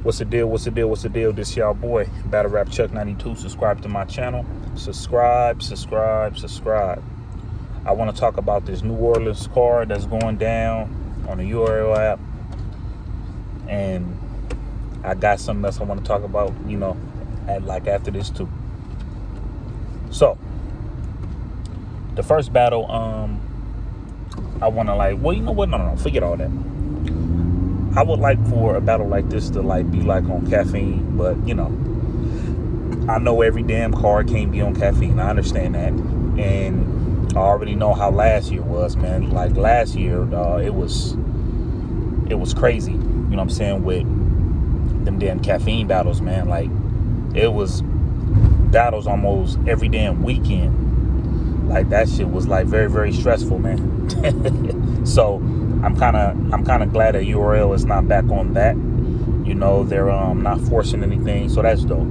What's the deal? What's the deal? What's the deal? This y'all boy, Battle Rap Chuck 92. Subscribe to my channel. Subscribe. I want to talk about this New Orleans car that's going down on the URL app. And I got something else I want to talk about, after this too. So, the first battle, I want to you know what? No, forget all that. I would like for a battle like this to be on caffeine, but I know every damn car can't be on caffeine. I understand that, and I already know how last year was, man. Like last year, it was crazy. You know what I'm saying, with them damn caffeine battles, man. Like it was battles almost every damn weekend. Like that shit was very, very stressful, man. So I'm kind of glad that URL is not back on that. They're not forcing anything, so that's dope.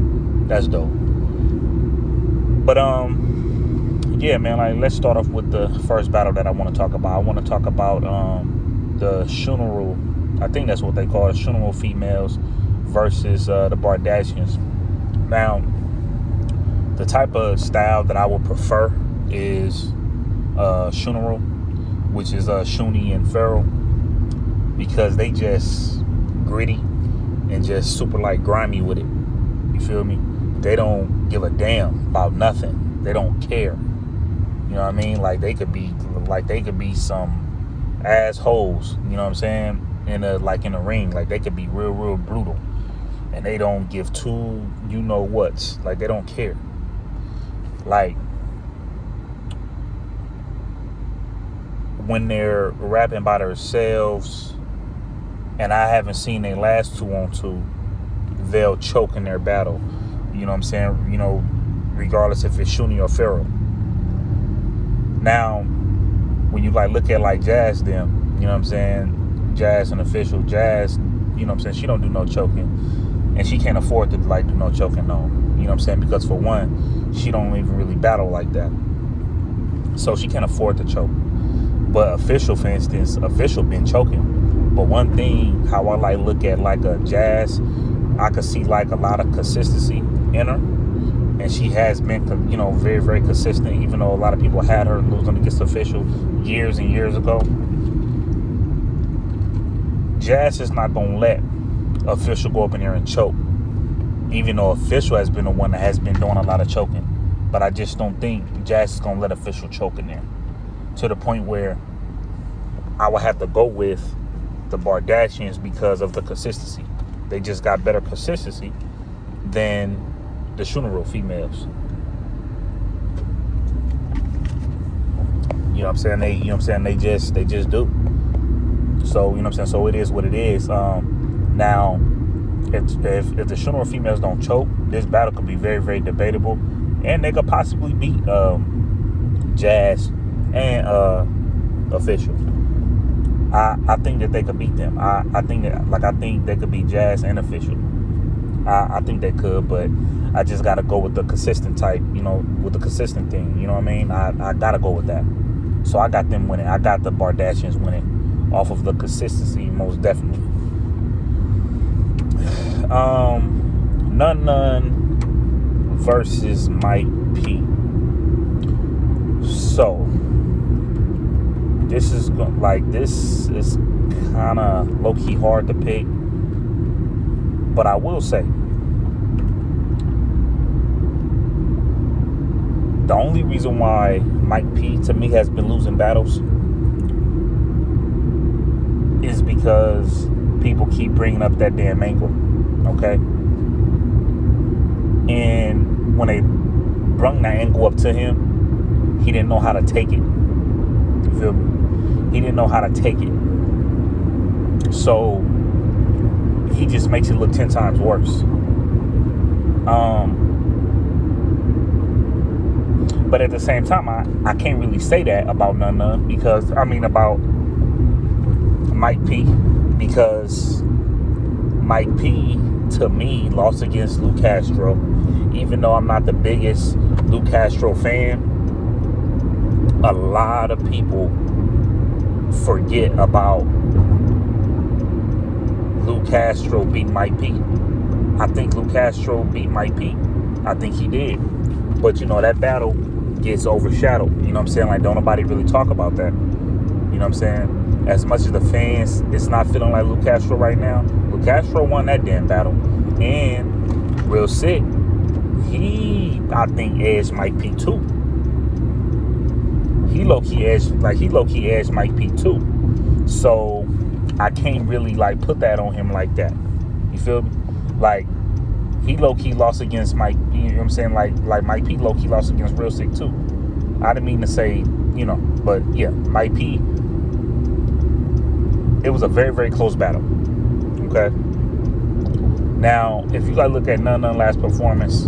But yeah, man. Let's start off with the first battle that I want to talk about. I want to talk about the Funeral. I think that's what they call it, Funeral females versus the Bardashians. Now, the type of style that I would prefer is Funeral, which is Shuni and Feral, because they just gritty and just super grimy with it. You feel me? They don't give a damn about nothing. They don't care. You know what I mean? They could be some assholes. You know what I'm saying? In a ring, they could be real brutal, and they don't give two whats. They don't care. When they're rapping by themselves, and I haven't seen their last 2-on-2, they'll choke in their battle. You know what I'm saying? Regardless if it's Shuni or Feral. Now, when you look at Jazz them, you know what I'm saying? Jazz and Official. Jazz, you know what I'm saying? She don't do no choking, and she can't afford to do no choking, no. You know what I'm saying? Because for one, she don't even really battle like that, so she can't afford to choke. But Official, for instance, been choking. But one thing, how I look at a Jazz, I could see a lot of consistency in her, and she has been very, very consistent. Even though a lot of people had her losing against Official years and years ago, Jazz is not gonna let Official go up in there and choke. Even though Official has been the one that has been doing a lot of choking, but I just don't think Jazz is gonna let Official choke in there, to the point where I would have to go with the Bardashians because of the consistency. They just got better consistency than the Funeral females. You know what I'm saying? They just do. So, you know what I'm saying? So it is what it is. Now, if the Funeral females don't choke, this battle could be very, very debatable, and they could possibly beat Jazz and Official. I think that they could beat them. I think they could beat Jazz and Official. I think they could, but I just gotta go with the consistent type, with the consistent thing. You know what I mean? I gotta go with that. So I got them winning. I got the Bardashians winning off of the consistency, most definitely. None versus Mike P. So this is kind of low-key hard to pick, but I will say the only reason why Mike P to me has been losing battles is because people keep bringing up that damn angle, okay? And when they brung that angle up to him, he didn't know how to take it. You feel me? He didn't know how to take it. So he just makes it look 10 times worse. But at the same time, I can't really say that about none because about Mike P, because Mike P to me lost against Lou Castro. Even though I'm not the biggest Lou Castro fan, a lot of people forget about Lou Castro beat Mike P. I think Lou Castro beat Mike P. I think he did. But, that battle gets overshadowed. You know what I'm saying? Like, don't nobody really talk about that. You know what I'm saying? As much as the fans, it's not feeling like Lou Castro right now. Lou Castro won that damn battle. And Real Sick, he, I think, edged Mike P too. He low-key edged Mike P too. So I can't really put that on him like that. You feel me? Like, he low-key lost against Mike, you know what I'm saying? Like Mike P low-key lost against Real Sick too. I didn't mean to say, but yeah, Mike P, it was a very, very close battle. Okay? Now, if you look at None last performance,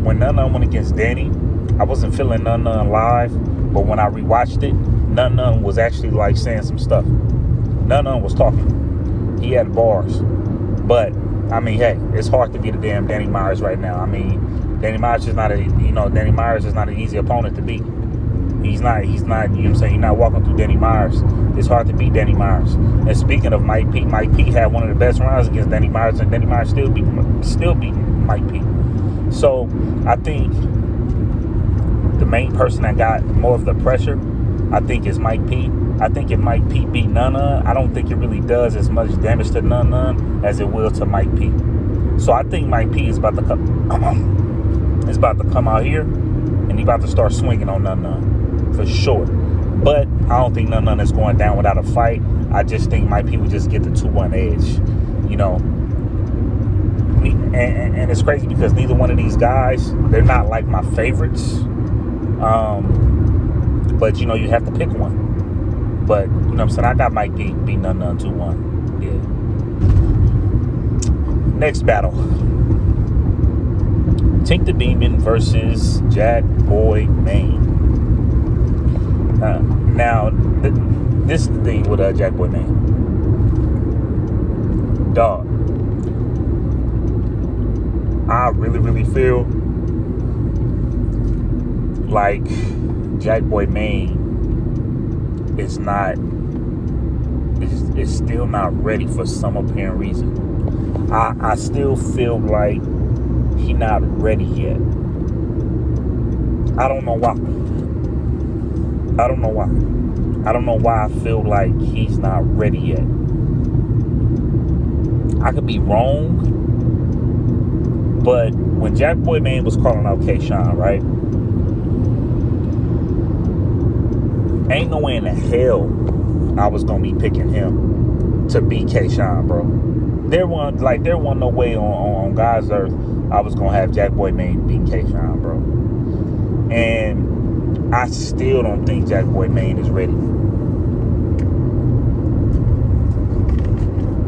when None went against Danny, I wasn't feeling None live, but when I rewatched it, None was actually saying some stuff. None was talking. He had bars. But I mean, hey, it's hard to be the damn Danny Myers right now. I mean, Danny Myers is not an easy opponent to beat. He's not, you know what I'm saying? He's not walking through Danny Myers. It's hard to beat Danny Myers. And speaking of Mike P had one of the best rounds against Danny Myers, and Danny Myers still beat Mike P. So I think the main person that got more of the pressure, I think, is Mike P. I think if Mike P beat None, I don't think it really does as much damage to None as it will to Mike P. So I think Mike P is about to come out here, and he's about to start swinging on None for sure. But I don't think None is going down without a fight. I just think Mike P would just get the 2-1 edge. And it's crazy because neither one of these guys, they're not like my favorites. But you have to pick one. But you know what I'm saying, I got Mike P beat None 2-1. Yeah. Next battle, Tink the Demon versus Jack Boy Maine. Now this is the thing with Jack Boy Maine. Dog, I really, really feel like Jack Boy Maine is still not ready for some apparent reason. I still feel like he not ready yet. I don't know why. I don't know why I feel like he's not ready yet. I could be wrong, but when Jack Boy Maine was calling out K-Shine, right? Ain't no way in the hell I was gonna be picking him to beat K-Shine, bro. There wasn't no way on God's earth I was gonna have Jack Boy Maine beat K-Shine, bro. And I still don't think Jack Boy Maine is ready.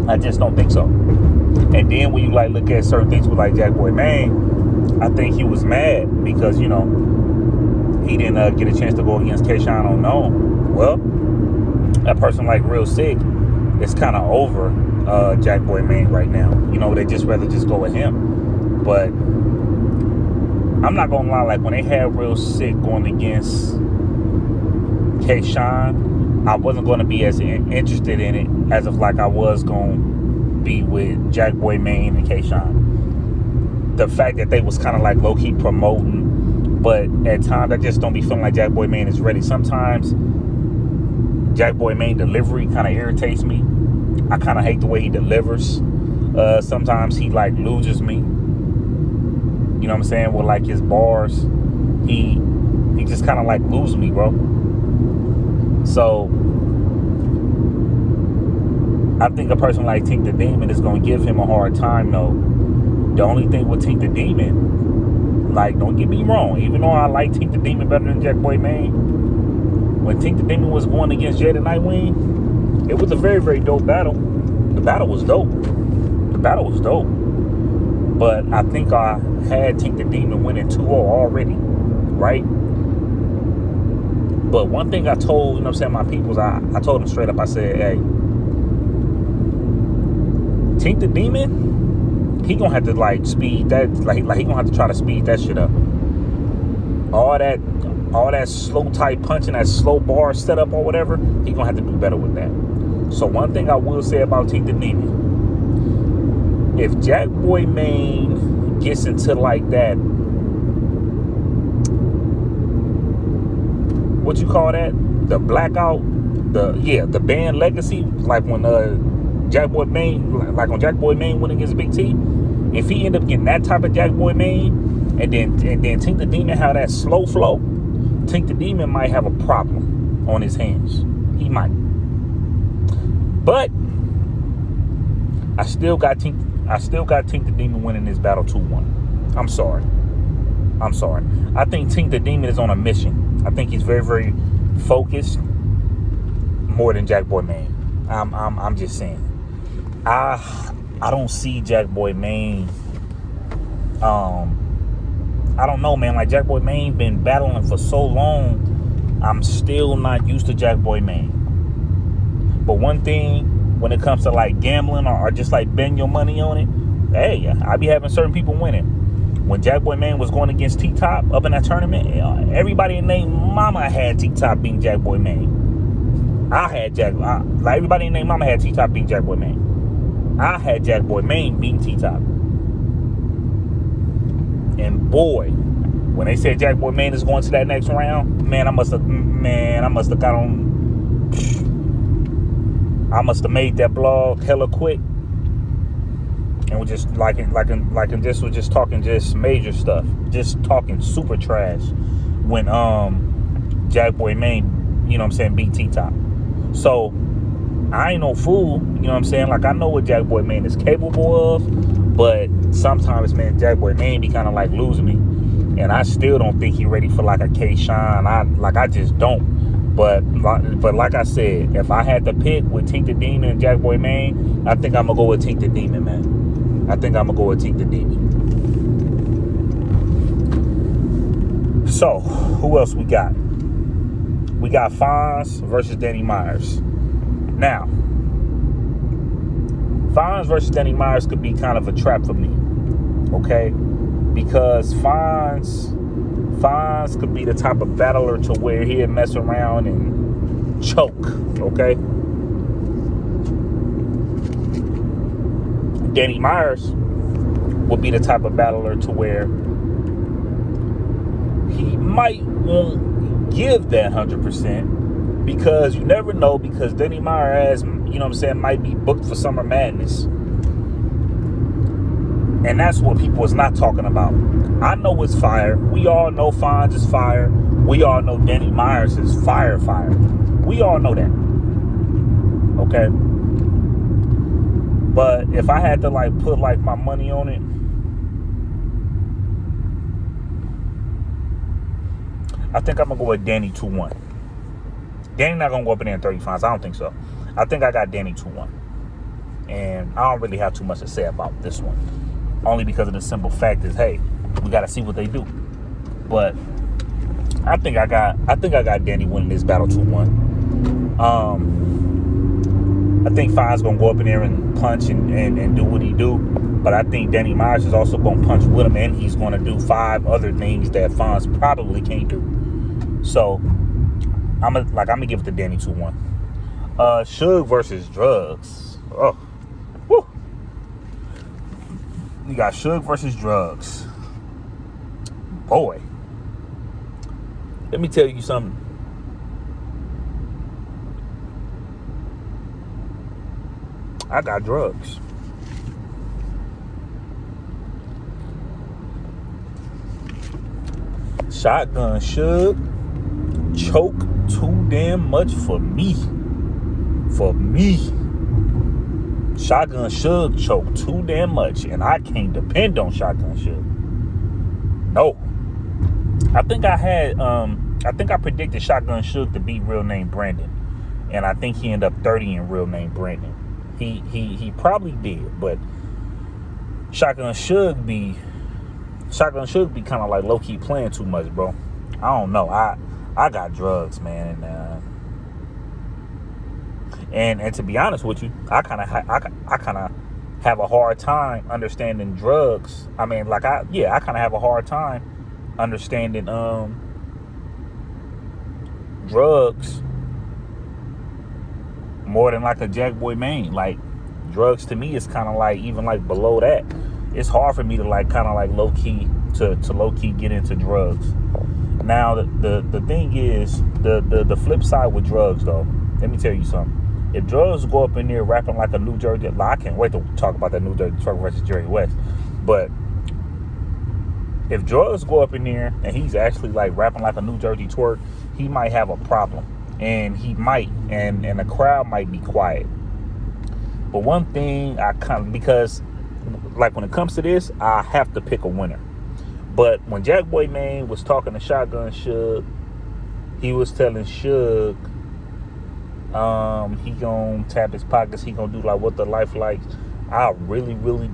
I just don't think so. And then when you look at certain things with Jack Boy Maine, I think he was mad because he didn't get a chance to go against K-Shine on Known. Well, a person like Real Sick is kind of over Jack Boy Maine right now. They just rather just go with him. But I'm not gonna lie, when they had Real Sick going against K-Shine, I wasn't gonna be as interested in it as if I was gonna be with Jack Boy Maine and K-Shine. The fact that they was kind of low-key promoting, but at times I just don't be feeling like Jack Boy Maine is ready. Sometimes Jack Boy Maine delivery kind of irritates me. I kind of hate the way he delivers. Sometimes he loses me. You know what I'm saying? With his bars, he just kind of loses me, bro. So I think a person like Tink the Demon is gonna give him a hard time, though. The only thing with Tink the Demon, don't get me wrong, even though I like Tink the Demon better than Jack Boy Maine, when Tink the Demon was going against Jada Nightwing, it was a very, very dope battle. The battle was dope. But I think I had Tink the Demon winning 2-0 already, right? But one thing I told, my peoples, I told them straight up, I said, hey, Tink the Demon, he gonna have to speed that, he gonna have to try to speed that shit up. All that slow type punching, that slow bar setup or whatever, he gonna have to do better with that. So one thing I will say about Tink the Demon, if Jack Boy Maine gets into like that, what you call that? The blackout, the band legacy, like when Jack Boy Maine, like when Jack Boy Maine went against Big T. If he end up getting that type of Jack Boy Maine, and then Tink the Demon have that slow flow, Tink the Demon might have a problem on his hands. He might. But I still got Tink the Demon winning this battle 2-1. I'm sorry. I think Tink the Demon is on a mission. I think he's very, very focused, more than Jack Boy Maine. I'm just saying. I don't see Jack Boy Maine. I don't know, man. Like, Jack Boy Maine been battling for so long. I'm still not used to Jack Boy Maine. But one thing, when it comes to like gambling or just like betting your money on it, hey, I be having certain people winning. When Jack Boy Maine was going against T-Top up in that tournament, everybody named Mama had T-Top beating Jack Boy Maine. Everybody named Mama had T-Top beating Jack Boy Maine. I had Jack Boy Maine beating T-Top. And boy, when they said Jack Boy Maine is going to that next round, I must have got on. I must have made that blog hella quick, and we just was just talking just major stuff, just talking super trash when Jack Boy Maine, you know what I'm saying, beat T-Top. So I ain't no fool, you know what I'm saying? Like, I know what Jack Boy Maine is capable of, but sometimes, man, Jack Boy Maine be kind of like losing me, and I still don't think he ready for like a K-Shine. I just don't. But like I said, if I had to pick with Tink the Demon and Jack Boy Maine, I think I'm going to go with Tink the Demon, man. I think I'm going to go with Tink the Demon. So, who else we got? We got Fonz versus Danny Myers. Now, Fonz versus Danny Myers could be kind of a trap for me, okay? Because Fonz could be the type of battler to where he'd mess around and choke, okay? Danny Myers would be the type of battler to where he might won't give that 100%, because you never know, because Danny Myers, you know what I'm saying, might be booked for Summer Madness. And that's what people is not talking about. I know it's fire. We all know Fonz is fire. We all know Danny Myers is fire. We all know that. Okay? But if I had to like put like my money on it, I think I'm gonna go with Danny 2-1. Danny not gonna go up in there in 30 Fonz. I don't think so. I think I got Danny 2-1. And I don't really have too much to say about this one. Only because of the simple fact is, hey, we gotta see what they do. But I think I got Danny winning this battle 2-1. I think Fonz gonna go up in there and punch and do what he do. But I think Danny Myers is also gonna punch with him, and he's gonna do 5 other things that Fonz probably can't do. So I'm gonna give it to Danny 2-1. Suge versus Drugs. Oh, woo. You got Suge versus Drugs. Boy, let me tell you something. I got Drugs. Shotgun Suge choke too damn much for me. Shotgun Suge choke too damn much, and I can't depend on Shotgun Suge. No. I think I predicted Shotgun Suge to beat real name Brandon, and I think he ended up 30 in real name Brandon. He probably did, but Shotgun Suge be kind of like low key playing too much, bro. I don't know. I got Drugs, man, and to be honest with you, I kind of have a hard time understanding Drugs. I mean, I kind of have a hard time understanding Drugs more than like a Jack Boy Maine. Like, Drugs to me is kind of like even like below that. It's hard for me to like kind of like low key to low key get into drugs. Now the thing is the flip side with drugs though. Let me tell you something. If drugs go up in there rapping like a New Jersey, I can't wait to talk about that New Jersey Twerk versus Jerry West. But if drugs go up in there and he's actually like rapping like a New Jersey Twerk, he might have a problem, and he might, and the crowd might be quiet. But one thing because like when it comes to this, I have to pick a winner. But when Jack Boy Maine was talking to Shotgun Suge, he was telling Suge, he gonna tap his pockets, he gonna do like what the life likes. I really, really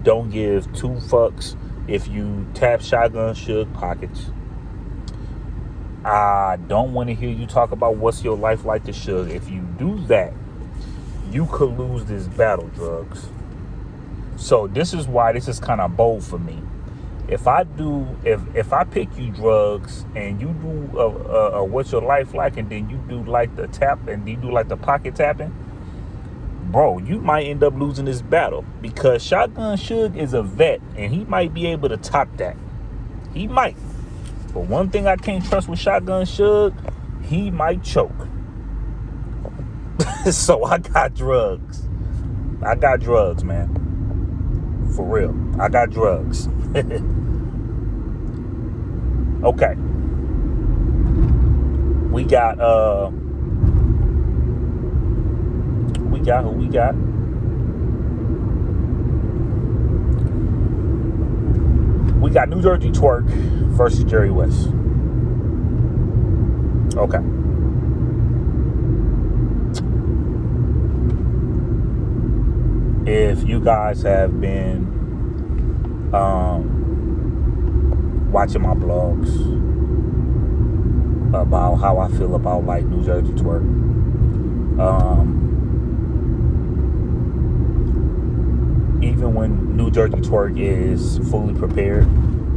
don't give two fucks if you tap Shotgun Suge pockets. I don't want to hear you talk about what's your life like to Suge. If you do that, you could lose this battle, Drugs. So this is why this is kind of bold for me. If I pick you, Drugs, and you do what's your life like, and then you do like the tap, and you do like the pocket tapping, bro, you might end up losing this battle because Shotgun Suge is a vet, and he might be able to top that. He might. But one thing I can't trust with Shotgun Suge, he might choke. So I got drugs. I got drugs, man. For real. I got drugs. Okay. We got who we got? We got New Jersey Twerk versus Jerry West. Okay. If you guys have been watching my blogs about how I feel about like New Jersey Twerk, even when New Jersey Twerk is fully prepared,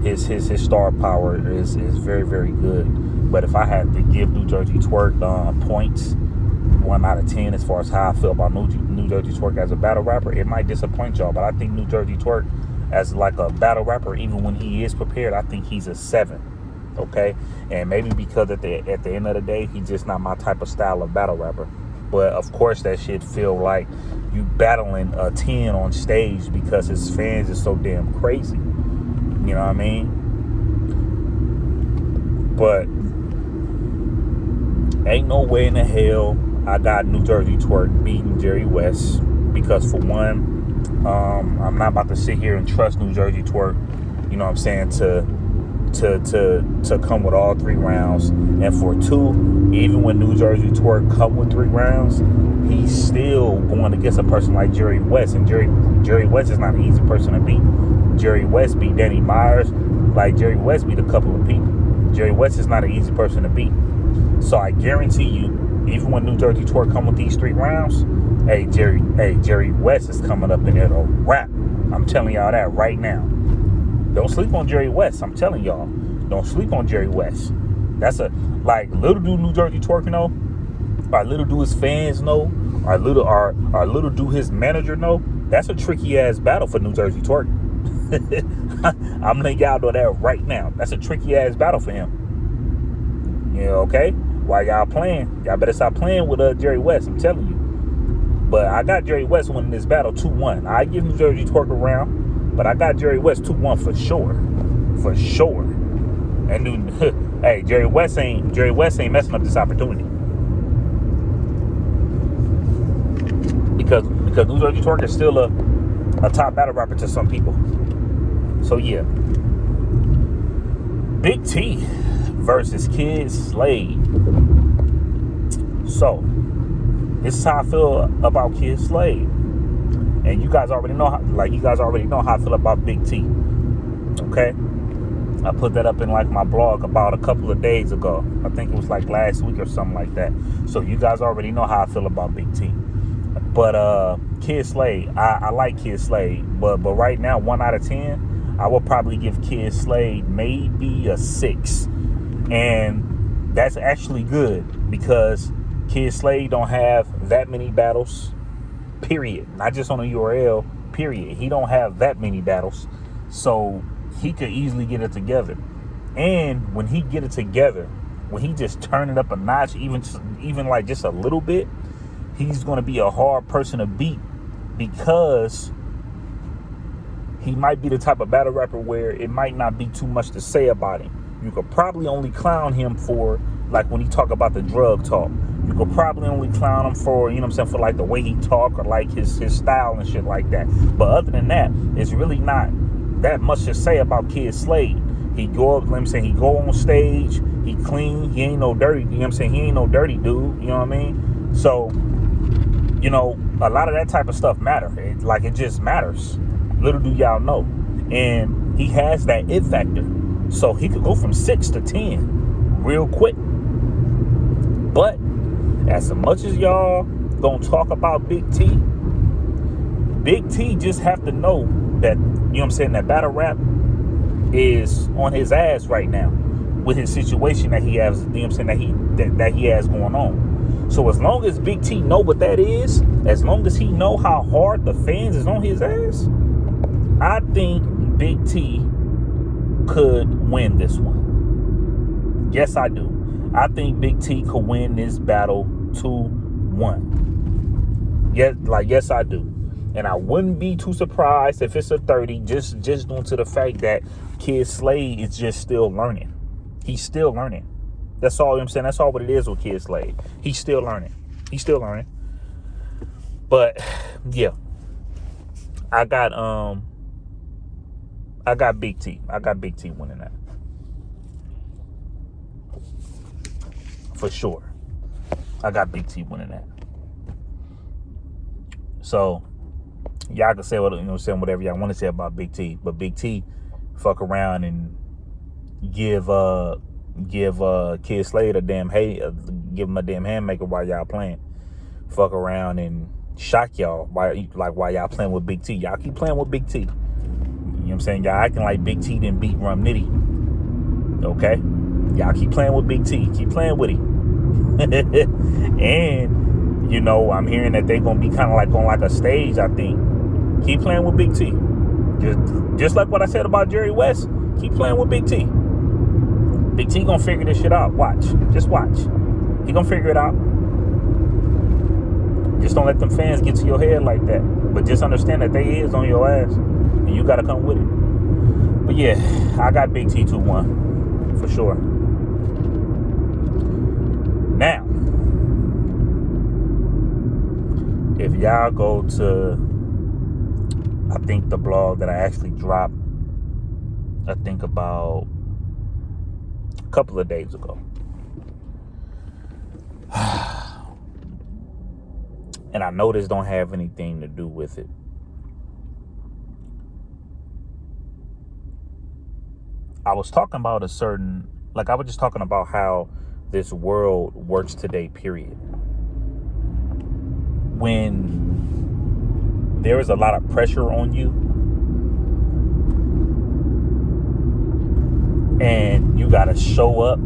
his star power is very, very good. But if I had to give New Jersey Twerk points, 1 out of 10 as far as how I feel about New Jersey Twerk as a battle rapper, it might disappoint y'all, but I think New Jersey Twerk as like a battle rapper, even when he is prepared, I think he's a 7. Okay, and maybe because at the end of the day, he's just not my type of style of battle rapper. But of course, that shit feel like you battling a 10 on stage because his fans is so damn crazy. You know what I mean? But ain't no way in the hell I got New Jersey Twerk beating Jerry West, because for one, I'm not about to sit here and trust New Jersey Twerk, you know what I'm saying, to come with all 3 rounds. And for 2, even when New Jersey Twerk come with 3 rounds, he's still going against a person like Jerry West, and Jerry West is not an easy person to beat. Jerry West beat Danny Myers, like Jerry West beat a couple of people. Jerry West is not an easy person to beat. So I guarantee you, even when New Jersey Twerk come with these 3 rounds, Jerry West is coming up in there to rap. I'm telling y'all that right now. Don't sleep on Jerry West. I'm telling y'all, don't sleep on Jerry West. That's little do New Jersey Twerk know, or little do his fans know, or little do his manager know. That's a tricky ass battle for New Jersey Twerk. I'm letting y'all know that right now. That's a tricky ass battle for him. Yeah, okay? While y'all playing, y'all better stop playing with Jerry West. I'm telling you. But I got Jerry West winning this battle 2-1. I give New Jersey Twerk a round, but I got Jerry West 2-1 for sure. For sure. And hey, Jerry West ain't messing up this opportunity. Because New Jersey Twerk is still a top battle rapper to some people. So yeah. Big T versus Kid Slade. So this is how I feel about Kid Slade. And you guys already know how I feel about Big T. Okay? I put that up in like my blog about a couple of days ago. I think it was like last week or something like that. So you guys already know how I feel about Big T. But Kid Slade, I like Kid Slade. But right now, 1 out of 10, I will probably give Kid Slade maybe a 6. And that's actually good because Kid Slade don't have that many battles. period. Not just on a URL, period. He don't have that many battles. So he could easily get it together. And when he get it together, when he just turn it up a notch, even like just a little bit, he's going to be a hard person to beat, because he might be the type of battle rapper where it might not be too much to say about him. You could probably only clown him for, like, when he talk about the drug talk. You could probably only clown him for, you know what I'm saying, for like the way he talk, or like his style and shit like that. But other than that, it's really not that much to say about Kid Slade. He go up, let me say, he go on stage, he clean, he ain't no dirty, you know what I'm saying, he ain't no dirty dude, you know what I mean? So, you know, a lot of that type of stuff matter. It just matters. Little do y'all know. And he has that it factor. So he could go from 6 to 10 real quick. But as much as y'all gonna talk about Big T just have to know that, you know what I'm saying, that battle rap is on his ass right now with his situation that he has, you know what I'm saying, that he has going on. So as long as Big T know what that is, as long as he know how hard the fans is on his ass, I think Big T could win this one. Yes, I do. I think Big T could win this battle 2-1. Yes, I do. And I wouldn't be too surprised if it's a 30, just due to the fact that Kid Slade is just still learning. He's still learning. That's all I'm saying. That's all what it is with Kid Slade. He's still learning. But yeah, I got Big T. I got Big T winning that. For sure. I got Big T winning that. So y'all can say whatever y'all want to say about Big T, but Big T fuck around and give Kid Slade give him a damn handmaker while y'all playing. Fuck around and shock y'all while y'all playing with Big T. Y'all keep playing with Big T. You know what I'm saying? Y'all acting like Big T didn't beat Rum Nitty. Okay? Y'all keep playing with Big T. Keep playing with him. And, you know, I'm hearing that they gonna be kind of like on like a stage, I think. Keep playing with Big T. Just like what I said about Jerry West. Keep playing with Big T. Big T gonna figure this shit out. Watch. Just watch. He gonna figure it out. Just don't let them fans get to your head like that. But just understand that they is on your ass. And you gotta come with it. But yeah, I got Big T 2-1. For sure. Now, if y'all go to, I think the blog that I actually dropped, I think about a couple of days ago. And I know this don't have anything to do with it. I was talking about I was just talking about how this world works today, period. When there is a lot of pressure on you and you gotta show up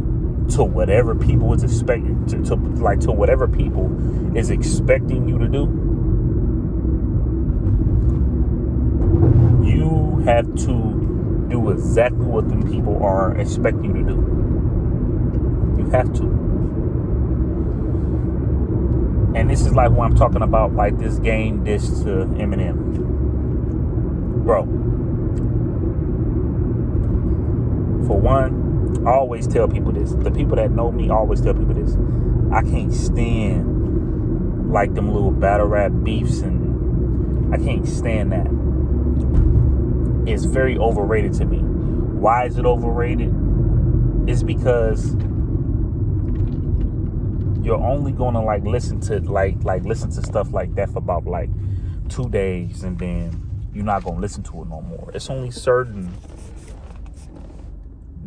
to whatever people is expecting to whatever people is expecting you to do, you have to do exactly what them people are expecting you to do. You have to. And this is like when I'm talking about like this game dish to Eminem. Bro. For one, I always tell people this. The people that know me always tell people this. I can't stand like them little battle rap beefs, and I can't stand that. It's very overrated to me. Why is it overrated? It's because you're only gonna listen to stuff like that for about 2 days, and then you're not gonna listen to it no more. It's only certain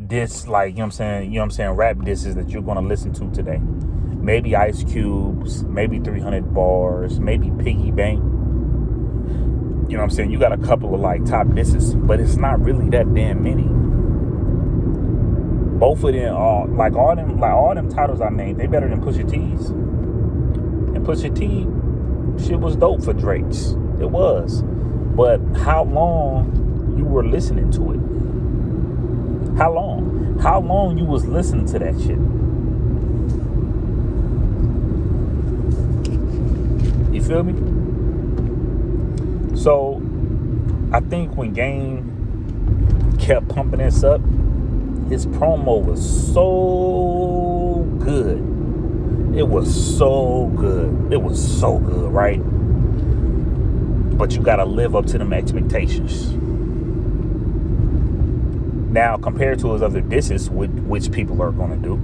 you know what I'm saying, rap disses that you're gonna listen to today. Maybe Ice Cube's, maybe 300 Bars, maybe Piggy Bank. You know what I'm saying? You got a couple of top disses, but it's not really that damn many. Both of them are all them titles I named, they better than Pusha T's. And Pusha T, Shit was dope for Drake's. It was. But how long you were listening to it? How long? How long you was listening to that shit? You feel me? So I think when Game kept pumping this up, his promo was so good. It was so good. It was so good, right? But you gotta live up to them expectations. Now, compared to his other disses, which people are gonna do,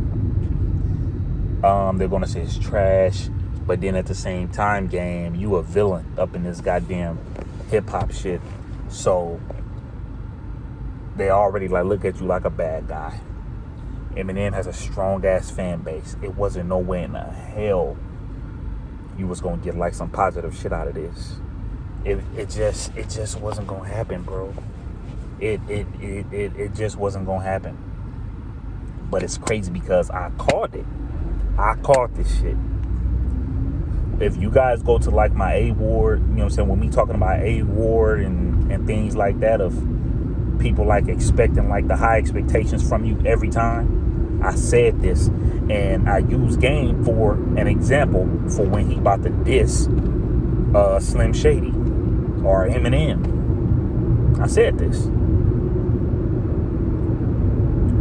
they're gonna say it's trash. But then at the same time, Game, you a villain up in this goddamn hip hop shit. So they already like look at you like a bad guy. Eminem has a strong ass fan base. It wasn't no way in the hell you was gonna get like some positive shit out of this. It just wasn't gonna happen, bro. It just wasn't gonna happen. But it's crazy because I called it. I called this shit. If you guys go to like my A-Ward, you know what I'm saying, when me talking about A-Ward and things like that, of people like expecting like the high expectations from you every time, I said this, and I used Game for an example for when he about to diss Slim Shady or Eminem. I said this.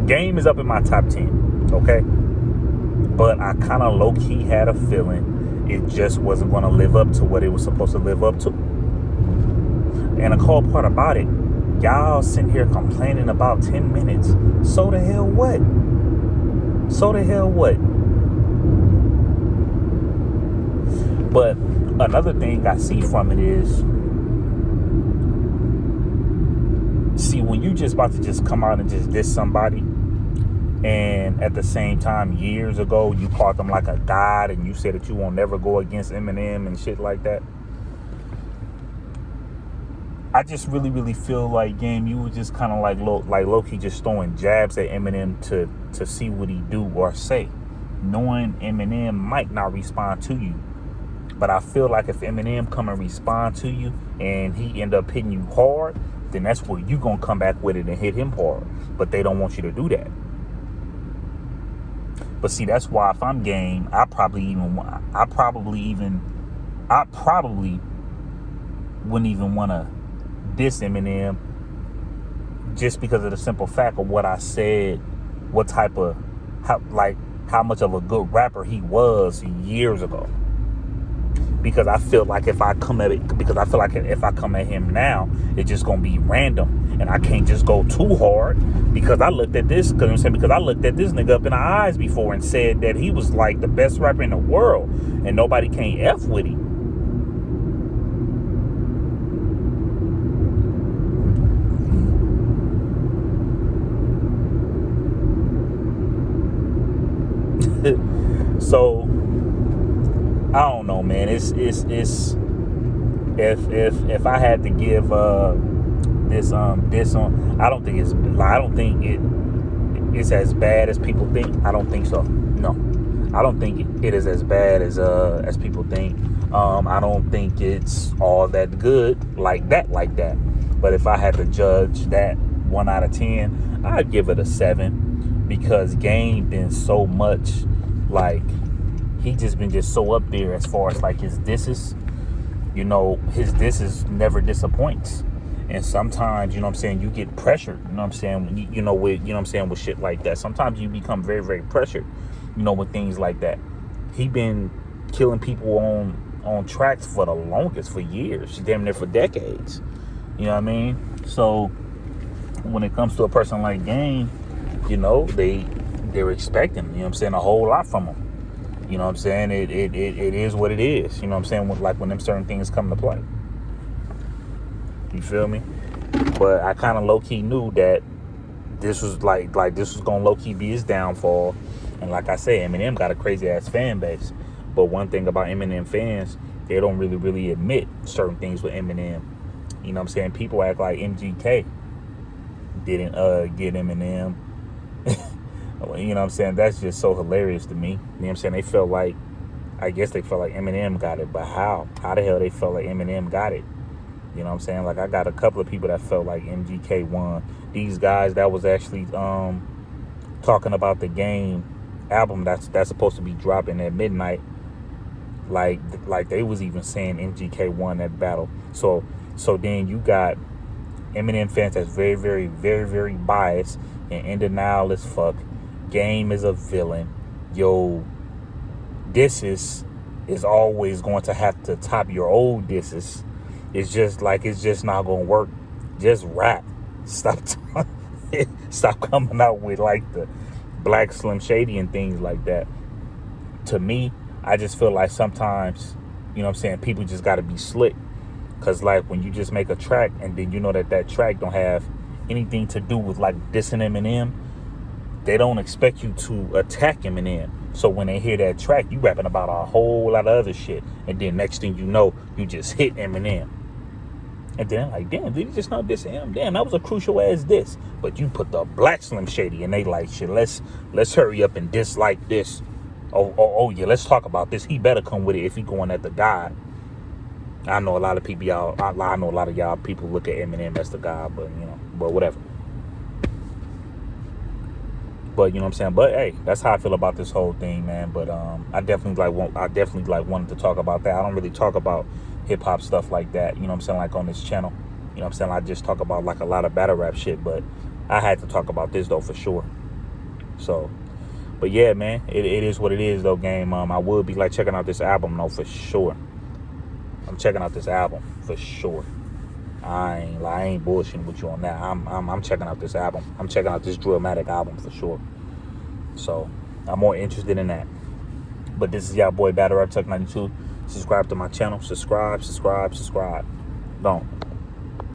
Game is up in my top 10, okay? But I kind of low-key had a feeling it just wasn't going to live up to what it was supposed to live up to. And the cool part about it, y'all sitting here complaining about 10 minutes. So the hell what? So the hell what? But another thing I see from it is, see, when you just about to just come out and just diss somebody, and at the same time, years ago, you called them like a god, and you said that you won't never go against Eminem and shit like that. I just really feel like, Game, you were just kind of like low-key just throwing jabs at Eminem to see what he do or say, knowing Eminem might not respond to you. But I feel like if Eminem come and respond to you and he end up hitting you hard, then that's where you gonna come back with it and hit him hard. But they don't want you to do that. But see, that's why if I'm Game, I probably wouldn't even want to diss Eminem, just because of the simple fact of what I said, how much of a good rapper he was years ago. Because I feel like if I come at him now, it's just gonna be random, and I can't just go too hard because I looked at this nigga up in the eyes before and said that he was like the best rapper in the world, and nobody can't F with him. So I don't know, man. It's if I had to give this on, I don't think it's as bad as people think. I don't think so. No, I don't think it is as bad as people think. I don't think it's all that good like that. But if I had to judge that 1 out of 10, I'd give it a 7, because Game been so much like, he just been so up there as far as like his disses. You know, his disses never disappoints. And sometimes, you know what I'm saying, you get pressured, you know what I'm saying, with shit like that. Sometimes you become very, very pressured, you know, with things like that. He been killing people on tracks for the longest, for years, damn near for decades. You know what I mean? So when it comes to a person like Game, you know, they're expecting, you know what I'm saying, a whole lot from him. You know what I'm saying? It is what it is. You know what I'm saying? When them certain things come to play. You feel me? But I kind of low-key knew that this was this was gonna low-key be his downfall. And like I said, Eminem got a crazy-ass fan base. But one thing about Eminem fans, they don't really admit certain things with Eminem. You know what I'm saying? People act like MGK didn't get Eminem. You know what I'm saying? That's just so hilarious to me. You know what I'm saying? They felt like I guess they felt like Eminem got it, but how? How the hell they felt like Eminem got it? You know what I'm saying? Like, I got a couple of people that felt like MGK won. These guys that was actually talking about the Game album that's supposed to be dropping at midnight. Like they was even saying MGK won that battle. So then you got Eminem fans that's very, very, very, very biased and in denial as fuck. Game is a villain. Yo, disses is always going to have to top your old disses. It's just not gonna work. Just rap. Stop stop coming out with like the Black Slim Shady and things like that. To me, I just feel like sometimes, you know what I'm saying, people just gotta be slick. Cause like when you just make a track and then you know that track don't have anything to do with like dissing Eminem, they don't expect you to attack Eminem. So when they hear that track, you rapping about a whole lot of other shit. And then next thing you know, you just hit Eminem. And then like, damn, did he just not diss him? Damn, that was a crucial ass diss. But you put the Black Slim Shady and they like, shit, let's hurry up and dislike this. Oh yeah, let's talk about this. He better come with it if he going at the God. I know a lot of people, I know a lot of y'all people look at Eminem as the God, but but whatever. But you know what I'm saying. But hey, that's how I feel about this whole thing, man. But I definitely wanted to talk about that. I don't really talk about hip hop stuff like that. You know what I'm saying, like on this channel. You know what I'm saying. I just talk about like a lot of battle rap shit. But I had to talk about this though for sure. So, but yeah, man, it is what it is though, Game. I would be like checking out this album though for sure. I'm checking out this album for sure. I ain't bullshitting with you on that. I'm checking out this album. I'm checking out this Drillmatic album for sure. So I'm more interested in that. But this is y'all boy Battle Rap Tuck 92. Subscribe to my channel. Subscribe. Don't.